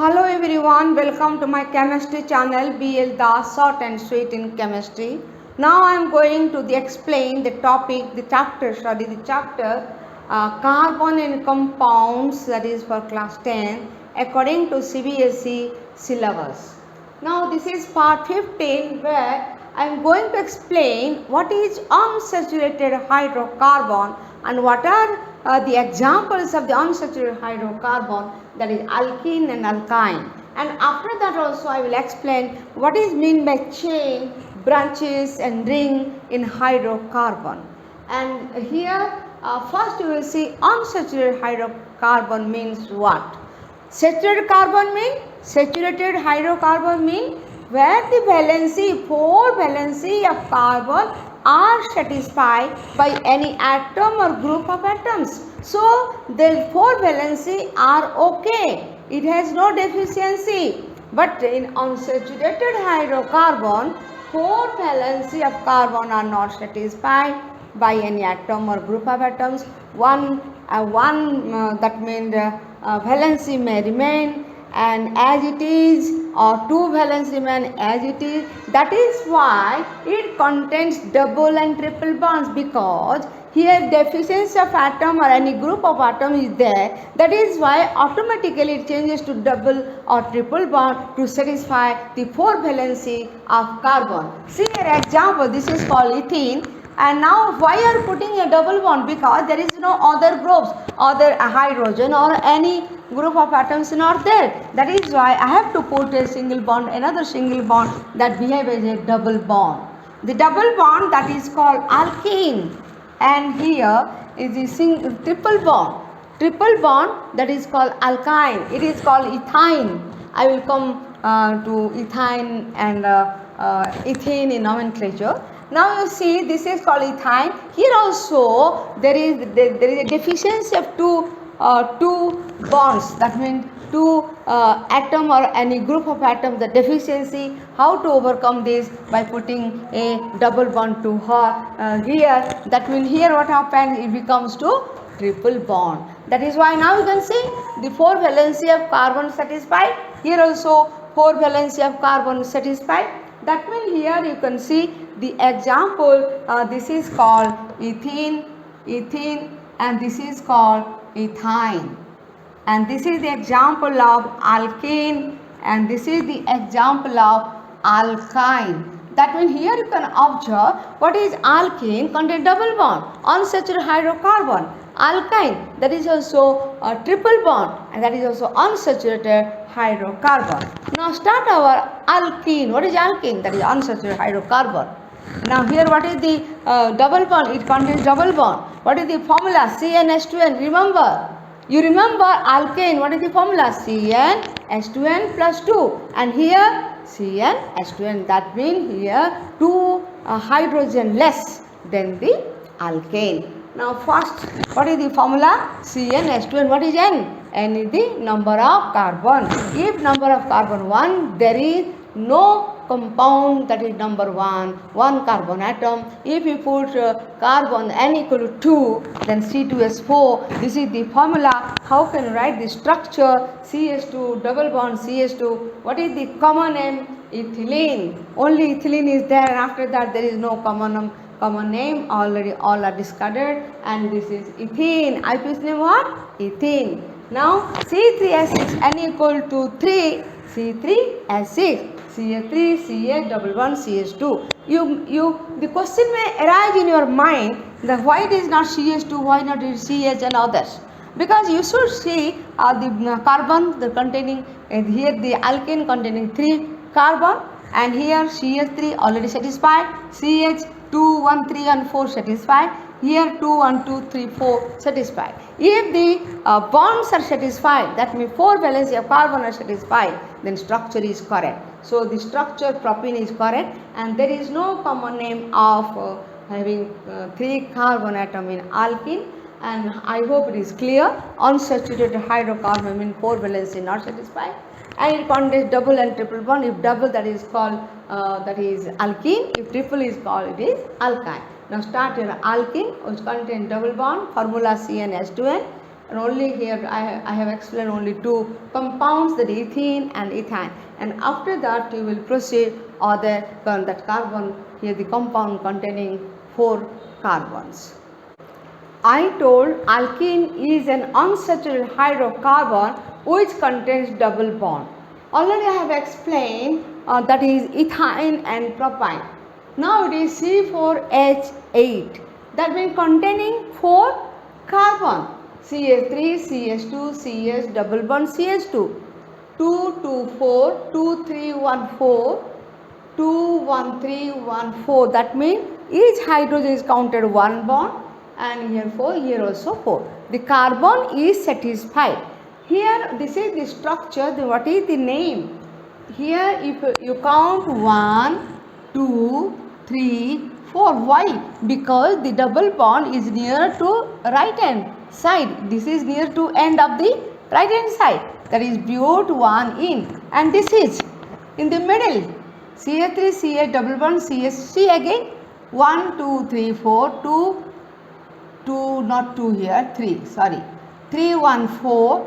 Hello everyone, welcome to my chemistry channel BL Das Short and Sweet in Chemistry. Now I am going to explain the topic, the chapter Carbon in Compounds, that is for class 10 according to CBSE syllabus. Now this is part 15 where I am going to explain what is unsaturated hydrocarbon and what are the examples of the unsaturated hydrocarbon, that is alkene and alkyne. And after that also I will explain what is meant by chain, branches and ring in hydrocarbon. And here first you will see unsaturated hydrocarbon means what? Saturated hydrocarbon mean where the valency, 4 valency of carbon are satisfied by any atom or group of atoms. So the 4 valency are okay. It has no deficiency. But in unsaturated hydrocarbon, 4 valency of carbon are not satisfied by any atom or group of atoms. That means valency may remain and as it is, or 2 valency remain as it is. That is why it contains double and triple bonds, because here deficiency of atom or any group of atom is there. That is why automatically it changes to double or triple bond to satisfy the 4 valency of carbon. See here example, this is called ethene. And now why are putting a double bond? Because there is no other groups, other hydrogen or any group of atoms not there. That is why I have to put a single bond, another single bond that behave as a double bond. The double bond that is called alkene, and here is the triple bond. Triple bond that is called alkyne. It is called ethyne. I will come to ethyne and ethane in nomenclature. Now you see this is called ethyne. Here also there is a deficiency of two bonds. That means 2 atom or any group of atoms. The deficiency, how to overcome this? By putting a double bond to her here. That means here what happens? It becomes to triple bond. That is why now you can see the 4 valency of carbon satisfied. Here also 4 valency of carbon satisfied. That means here you can see the example. This is called ethene, and this is called ethyne. And this is the example of alkene, and this is the example of alkyne. That means here you can observe what is alkene, contain double bond, unsaturated hydrocarbon. Alkyne, that is also a triple bond, and that is also unsaturated hydrocarbon. Now start our alkene. What is alkene? That is unsaturated hydrocarbon. Now here what is the double bond? It contains double bond. What is the formula? CnH2n. Remember. You remember alkane. What is the formula? CnH2n plus 2. And here CnH2n. That means here 2 hydrogen less than the alkane. Now first, what is the formula? CnH2n. What is N? N is the number of carbon. If number of carbon 1, there is no compound that is number 1 carbon atom. If you put carbon N equal to 2, then C2S4. This is the formula. How can you write the structure? CH2 double bond CH2. What is the common name? Ethylene. Only ethylene is there, and after that there is no common name. Already all are discarded, and this is ethene. IP's name what? Ethene. Now C3H6 N equal to 3, C3H6. CH3, CH double bond CH2. The question may arise in your mind that why it is not CH2, why not it is CH and others? Because you should see the carbon the containing here the alkane containing 3 carbon, and here CH3 already satisfied, CH 2, 1, 3 and 4 satisfied. Here 2, 1, 2, 3, 4 satisfied. If the bonds are satisfied, that means 4 valency of carbon are satisfied, then structure is correct. So the structure propene is correct, and there is no common name of having 3 carbon atom in alkene. And I hope it is clear. Unsaturated hydrocarbon means 4 valency not satisfied, and it contains double and triple bond. If double, that is called that is alkene. If triple is called, it is alkyne. Now start your alkene, which contains double bond. Formula CnH2n. and only here I have explained only two compounds, that ethene and ethane, and after that you will proceed other that carbon, here the compound containing 4 carbons. I told alkene is an unsaturated hydrocarbon which contains double bond. Already I have explained that is ethane and propane. Now it is C4H8, that means containing 4 carbon, CH3, CH2, CH double bond CH2, 2, 2, 4, 2, 3, 1, 4, 2, 1, 3, 1, 4. That means each hydrogen is counted 1 bond, and here 4, here also 4. The carbon is satisfied. Here this is the structure, what is the name? Here if you count 1, 2, 3, 4. Why? Because the double bond is near to right hand side. This is near to end of the right hand side. That is but 1 in, and this is in the middle. CH3, CH double bond, CH3 again. 1, 2, 3, 4, 2, not 2 here, 3, sorry. 3, 1, 4,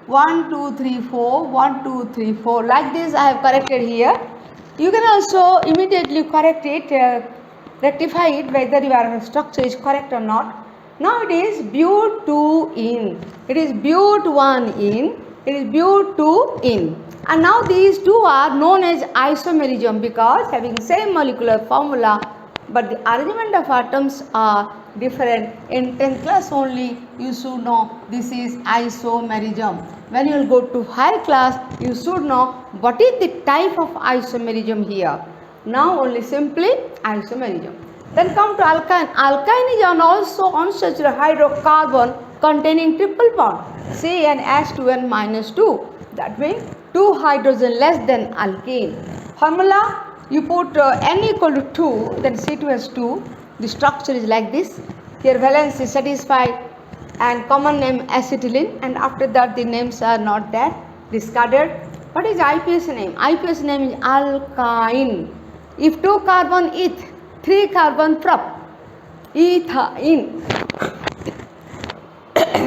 1, 2, 3, 4, 1, 2, 3, 4. Like this I have corrected here. You can also immediately correct it, rectify it whether your structure is correct or not. Now it is but 2 in, it is but 1 in, it is but 2 in. And now these two are known as isomerism because having same molecular formula, but the arrangement of atoms are different. In 10th class only you should know this is isomerism. When you will go to higher class, you should know what is the type of isomerism here. Now only simply isomerism. Then come to alkyne. Alkyne is an also unsaturated hydrocarbon containing triple bond, CnH2n minus 2. That means 2 hydrogen less than alkene. Formula, you put n equal to 2, then C2H2. The structure is like this. Here valence is satisfied and common name acetylene, and after that the names are not there, discarded. What is IPS name? IPS name is alkyne. If 2 carbon eth, 3 carbon prop, ethane.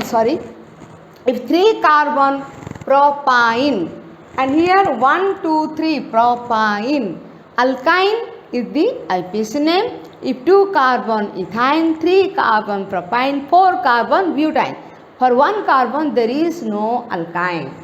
Sorry. If 3 carbon propane, and here 1, 2, 3 propane. Alkyne is the IPS name. If 2 carbon ethane, 3 carbon propane, 4 carbon butane. For 1 carbon there is no alkyne.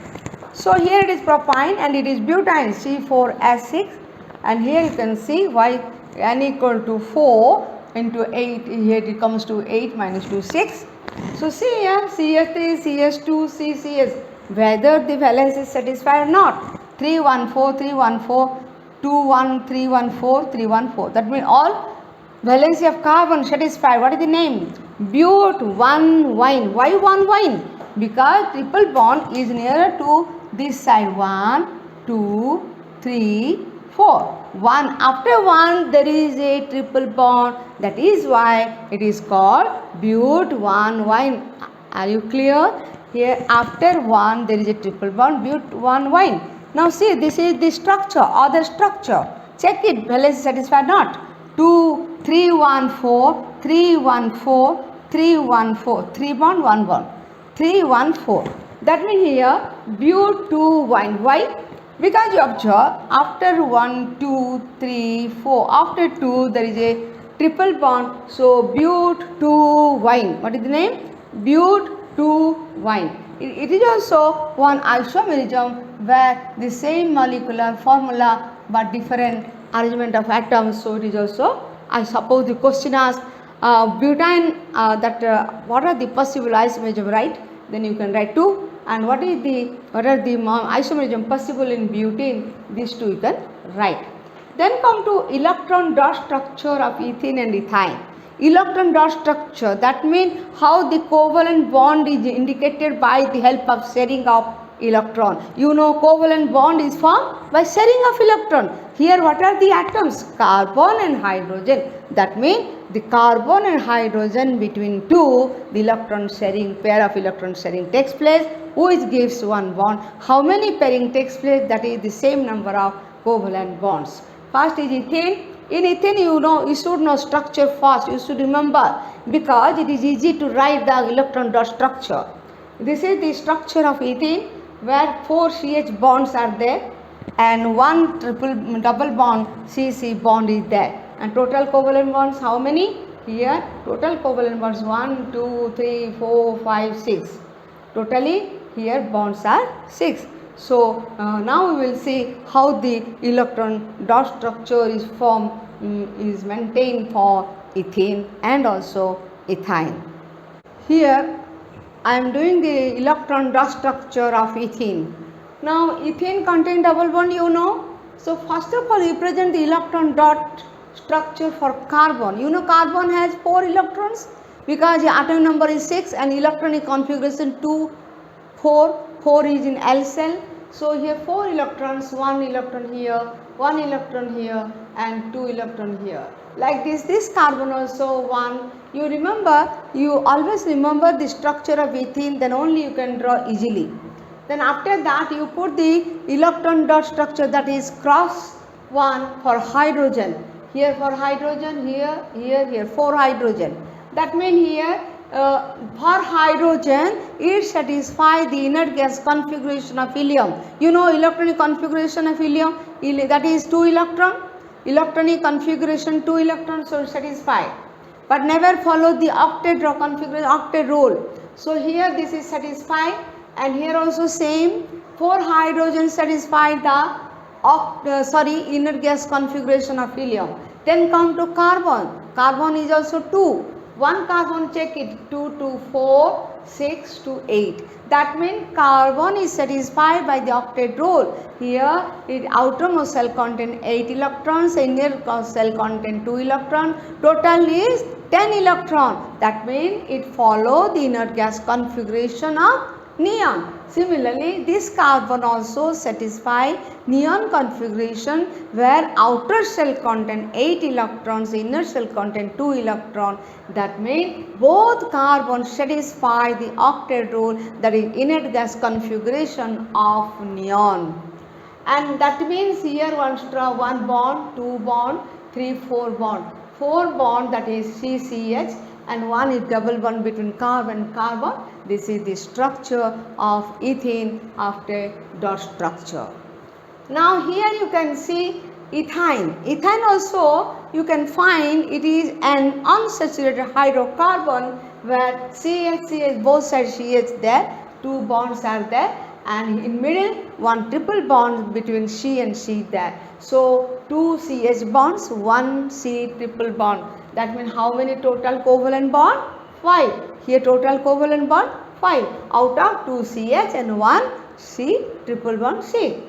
So here it is propane and it is butane, C4H6, and here you can see why n equal to 4 into 8, here it comes to 8 minus 2, 6. So see here CH3, CH2, CCS, whether the valence is satisfied or not. 3, 1, 4, 3, 1, 4, 2, 1, 3, 1, 4, 3, 1, 4. That means all valency of carbon satisfied. What is the name? But 1 wine. Why 1 wine? Because triple bond is nearer to this side. 1, 2, 3, 4. 1 after 1 there is a triple bond. That is why it is called but 1 wine. Are you clear? Here after 1 there is a triple bond, but 1 wine. Now see, this is the structure or the structure. Check it, valence satisfied not. 2, 3, 1, 4, 3, 1, 4, 3, 1, 4, 3 bond, 1 bond, 3, 1, 4. That means here but 2 wine. Why? Because you observe after 1, 2, 3, 4, after 2 there is a triple bond. So but 2 wine. What is the name? But 2 wine. It is also one isomerism where the same molecular formula but different arrangement of atoms. So it is also, I suppose the question asks butane, what are the possible isomerism, right? Then you can write 2. And what are the isomerism possible in butane? These 2 you can write. Then come to electron dot structure of ethene and ethane. Electron dot structure, that means how the covalent bond is indicated by the help of sharing of electron. You know covalent bond is formed by sharing of electron. Here what are the atoms? Carbon and hydrogen. That means the carbon and hydrogen between 2, the electron sharing, pair of electron sharing takes place, which gives 1 bond. How many pairing takes place? That is the same number of covalent bonds. First is ethane. In ethane, you should know structure first. You should remember because it is easy to write the electron dot structure. This is the structure of ethene, where 4 CH bonds are there and 1 double bond CC bond is there. And total covalent bonds how many? Here total covalent bonds 1, 2, 3, 4, 5, 6. Totally here bonds are 6. So now we will see how the electron dot structure is formed, is maintained for ethene and also ethyne. Here I am doing the electron dot structure of ethene. Now ethene contain double bond, you know. So first of all represent the electron dot structure for carbon. You know carbon has 4 electrons because the atom number is 6 and electronic configuration 2, 4. 4 is in L cell. So here 4 electrons, 1 electron here, 1 electron here and 2 electron here. Like this carbon also 1. You always remember the structure of ethene, then only you can draw easily. Then after that you put the electron dot structure, that is cross 1 for hydrogen. Here for hydrogen, here 4 hydrogen. That means here for hydrogen it satisfies the inert gas configuration of helium. You know electronic configuration of helium, that is 2 electron. Electronic configuration 2 electrons, so satisfied. But never follow the octet configuration, octet rule. So here this is satisfied and here also same. 4 hydrogen satisfy the inert gas configuration of helium. Then come to carbon. Carbon is also 2. 1 carbon, check it, 2 to 4, 6 to 8. That means carbon is satisfied by the octet rule. Here outermost cell contain 8 electrons, inner cell contain 2 electrons. Total is 10 electron. That means it follows the inert gas configuration of neon. Similarly, this carbon also satisfies neon configuration where outer shell contain 8 electrons, inner shell contain 2 electrons. That means both carbons satisfy the octet rule, that is inert gas configuration of neon. And that means here 1 bond, 2 bond, 3, 4 bond. 4 bond, that is CCH, and 1 is double bond between carbon and carbon. This is the structure of ethene after dot structure. Now here you can see ethyne. Ethyne also you can find it is an unsaturated hydrocarbon where CH, both sides CH there, 2 bonds are there, and in middle 1 triple bond between C and C there. So 2 CH bonds, 1 C triple bond. That means how many total covalent bond? 5. Here total covalent bond 5 out of 2 CH and 1 C triple bond C.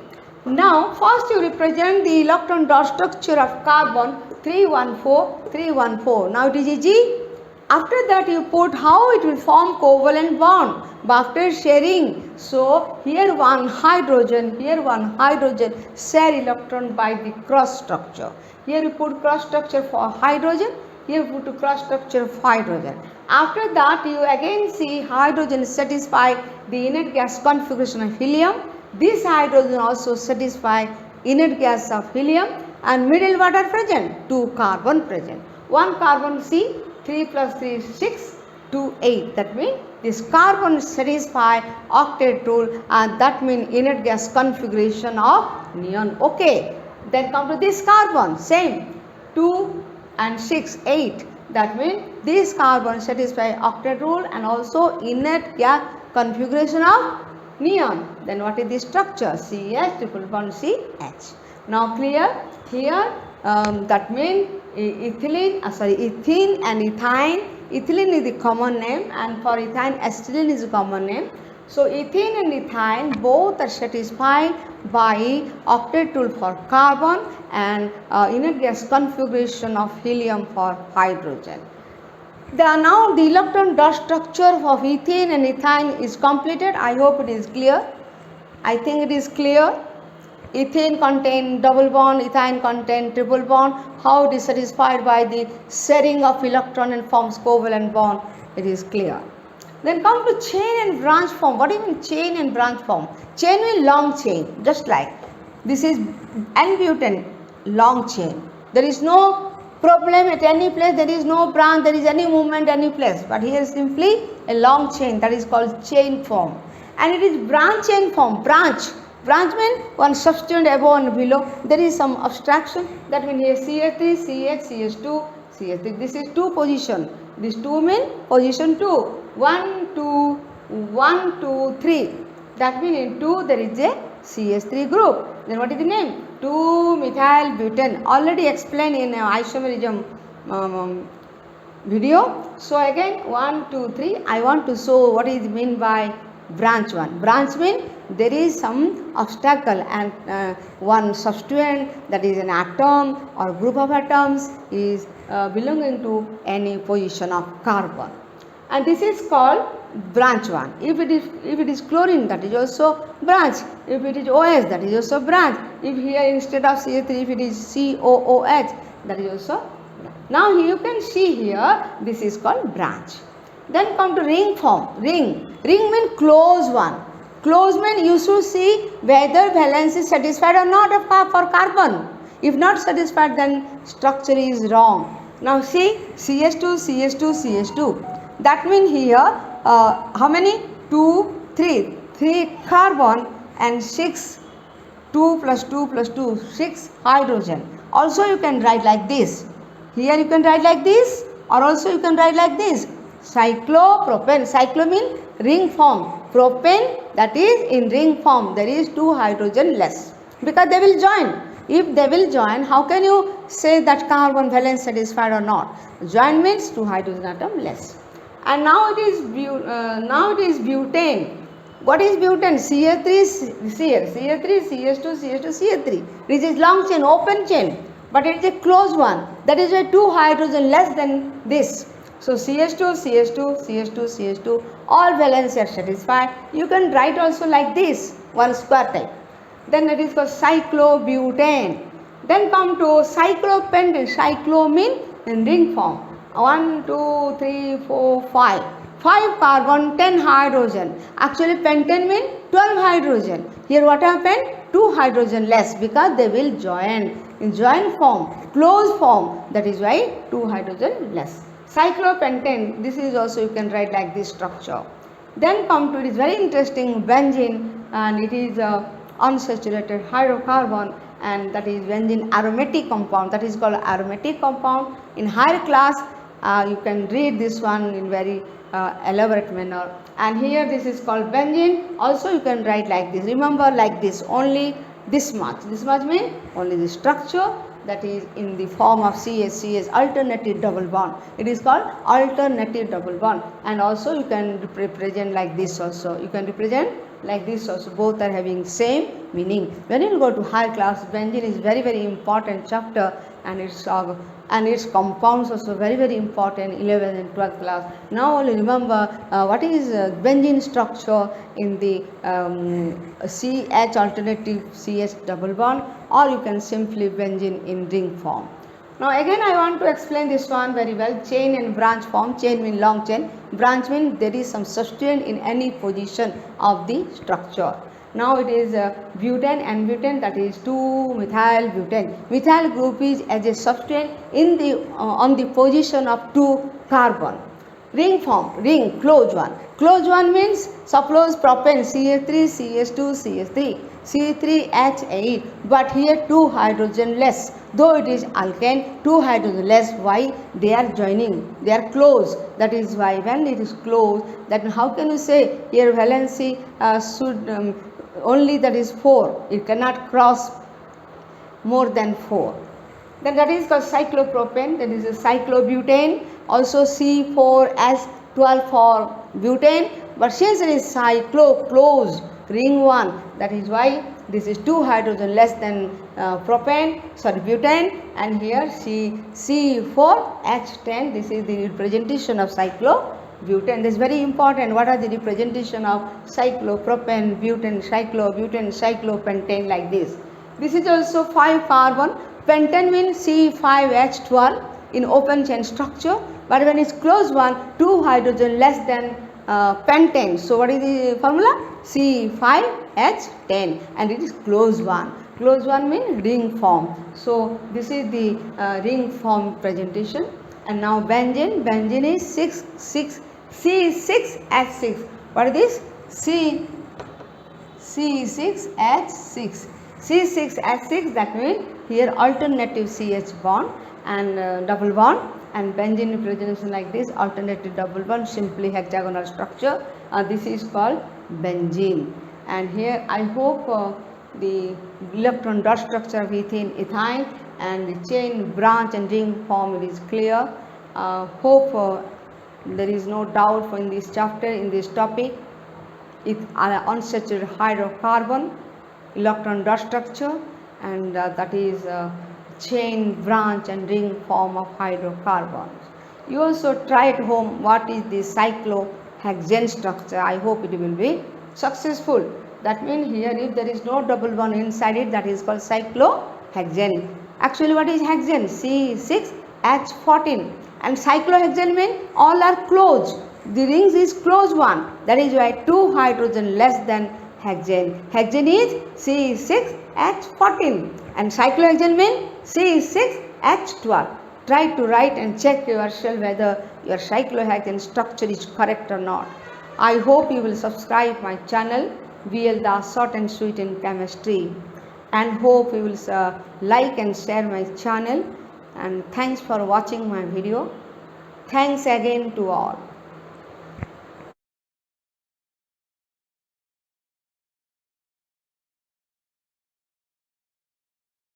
Now first you represent the electron dot structure of carbon 314, 314. Now it is Eg. After that you put how it will form covalent bond after sharing. So here 1 hydrogen, here 1 hydrogen share electron by the cross structure. Here you put cross structure for hydrogen, here you put cross structure of hydrogen. After that you again see hydrogen satisfy the inert gas configuration of helium. This hydrogen also satisfy inert gas of helium, and middle what are present? 2 carbon present. 1 carbon C, 3 plus 3 is 6, 2, 8. That means this carbon satisfy octet rule, and that means inert gas configuration of neon. Okay. Then come to this carbon, same 2 and 6, 8. That means this carbon satisfy octet rule and also inert gas configuration of neon. Then what is the structure? CH triple bond CH. Now clear? Here that means ethylene and ethyne. Ethylene is the common name, and for ethyne acetylene is the common name. So ethene and ethyne both are satisfied by octet rule for carbon and inert gas configuration of helium for hydrogen. Now the electron dot structure of ethene and ethyne is completed. I hope it is clear. I think it is clear. Ethane contain double bond, ethyne contain triple bond. How it is satisfied by the sharing of electron and forms covalent bond. It is clear. Then come to chain and branch form. What do you mean chain and branch form? Chain means long chain, just like this is N-butane, long chain. There is no Problem at any place, there is no branch, there is any movement any place, but here is simply a long chain, that is called chain form. And it is branch chain form. Branch means one substituent above and below, there is some abstraction, that means here CH3, CH, CH2, CH3, this is 2 position, this 2 means position 2, 1, 2, 1, 2, 3, that means in 2 there is a CH3 group. Then what is the name? 2-methyl butane. Already explained in isomerism video. So again 1, 2, 3. I want to show what is meant by branch 1. Branch means there is some obstacle and one substituent, that is an atom or group of atoms, is belonging to any position of carbon. And this is called branch 1. If it is chlorine, that is also branch. If it is OH, that is also branch. If here instead of CH3, if it is COOH, that is also branch. Now you can see here, this is called branch. Then come to ring form. Ring means close one. Close means you should see whether valence is satisfied or not for carbon. If not satisfied, then structure is wrong. Now see CH2, CH2, CH2. That means here how many? 2, 3. 3 carbon and 6, 2 plus 2 plus 2, 6 hydrogen. Also you can write like this. Here you can write like this, or also you can write like this. Cyclopropane. Cyclo means ring form. Propane, that is in ring form. There is 2 hydrogen less, because they will join. If they will join, how can you say that carbon valence satisfied or not? Join means 2 hydrogen atom less. And now it is butane. What is butane? CH3, CH3, CH2, CH2, CH3. This is long chain, open chain, but it is a closed one. That is why 2 hydrogen less than this. So CH2, CH2, CH2, CH2, all valence are satisfied. You can write also like this, one square type. Then it is called cyclobutane. Then come to cyclopentane. Cyclo means in ring form. 1, 2, 3, 4, 5. 5 carbon, 10 hydrogen. Actually pentane means 12 hydrogen. Here what happened? 2 hydrogen less, because they will join in joint form, closed form. That is why 2 hydrogen less. Cyclopentane, this is also you can write like this structure. Then come to, it is very interesting, benzene, and it is unsaturated hydrocarbon, and that is benzene aromatic compound, that is called aromatic compound. In higher class you can read this one in very elaborate manner. And here this is called benzene. Also you can write like this. Remember like this, only this much. This much means only the structure, that is in the form of CH, alternative double bond. It is called alternative double bond. And also you can represent like this also. You can represent like this also. Both are having same meaning. When you go to high class, benzene is very, very important chapter, and its compounds also very important, 11th and 12th class. Now only remember what is benzene structure in the CH alternative CH double bond, or you can simply benzene in ring form. Now again I want to explain this one very well. Chain and branch form. Chain means long chain, branch means there is some substituent in any position of the structure. Now it is butane and butane, that is 2-methyl butane. Methyl group is as a substituent in the on the position of 2 carbon. Ring form, ring, closed one. Closed one means suppose propane CH3, CH2, CH3, C3H8, but here 2 hydrogen less. Though it is alkane, 2 hydrogen less. Why? They are joining, they are close. That is why when it is close, that how can you say here valency should only, that is 4. It cannot cross more than 4. Then that is called cyclopropane, that is a cyclobutane. Also C4H12 for butane, but since it is cyclo, closed, ring 1, that is why this is 2 hydrogen less than butane, and here C4H10. This is the representation of cyclobutane. This is very important. What are the representation of cyclopropane, butane, cyclobutane, cyclopentane, like this. This is also 5 carbon. Pentane means C5H12 in open chain structure, but when it's closed one, 2 hydrogen less than pentane. So what is the formula? C5H10, and it is closed one. closed one means ring form. So this is the ring form presentation. And now benzene is 6 C6H6. What is this? C6H6. C6H6, that means here alternative CH bond and double bond, and benzene presentation like this, alternative double bond, simply hexagonal structure. This is called benzene. And here I hope the electron dot structure of ethane, ethyne, and the chain, branch and ring form is clear. Hope there is no doubt in this chapter, in this topic. It unsaturated hydrocarbon, electron dot structure, and that is chain, branch and ring form of hydrocarbons. You also try at home what is the cyclohexane structure. I hope it will be successful. That means here if there is no double bond inside it, that is called cyclohexane. Actually what is hexane? C6H14. And cyclohexane means all are closed. The rings is closed one. That is why 2 hydrogen less than hexane. Hexane is C6H14 and cyclohexane means C6H12. Try to write and check yourself whether your cyclohexane structure is correct or not. I hope you will subscribe my channel VL Das Short and Sweet in Chemistry, and hope you will like and share my channel, and thanks for watching my video. Thanks again to all.